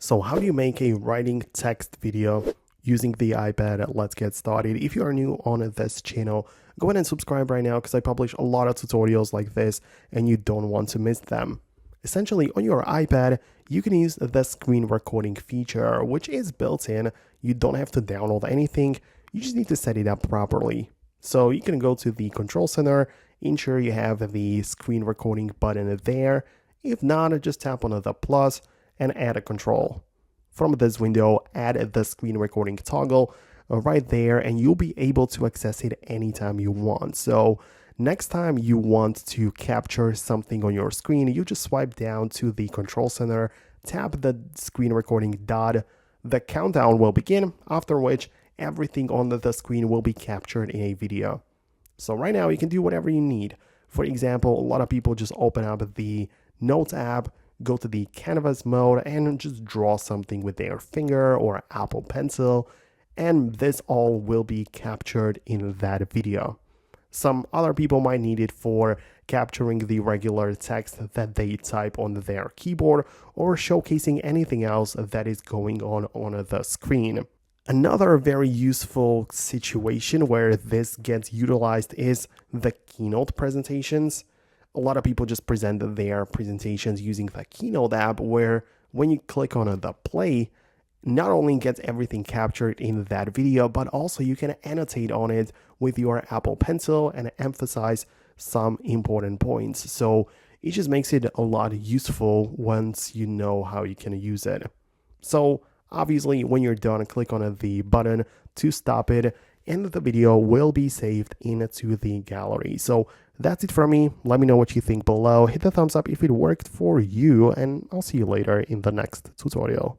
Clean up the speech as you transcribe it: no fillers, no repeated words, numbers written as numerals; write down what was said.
So how do you make a writing text video using the iPad? Let's get started. If you are new on this channel, go ahead and subscribe right now because I publish a lot of tutorials like this and you don't want to miss them. Essentially, on your iPad, you can use the screen recording feature, which is built in. You don't have to download anything. You just need to set it up properly. So you can go to the control center, ensure you have the screen recording button there. If not, just tap on the plus and add a control. From this window, add the screen recording toggle right there, and you'll be able to access it anytime you want. So next time you want to capture something on your screen, you just swipe down to the control center, tap the screen recording dot, the countdown will begin, after which everything on the screen will be captured in a video. So right now you can do whatever you need. For example, a lot of people just open up the Notes app, go to the canvas mode and just draw something with their finger or Apple Pencil, and this all will be captured in that video. Some other people might need it for capturing the regular text that they type on their keyboard or showcasing anything else that is going on the screen. Another very useful situation where this gets utilized is the keynote presentations. A lot of people just present their presentations using the Keynote app, where when you click on the play, not only gets everything captured in that video, but also you can annotate on it with your Apple Pencil and emphasize some important points. So it just makes it a lot useful once you know how you can use it. So obviously, when you're done, click on the button to stop it, and the video will be saved into the gallery. So that's it from me. Let me know what you think below. Hit the thumbs up if it worked for you, and I'll see you later in the next tutorial.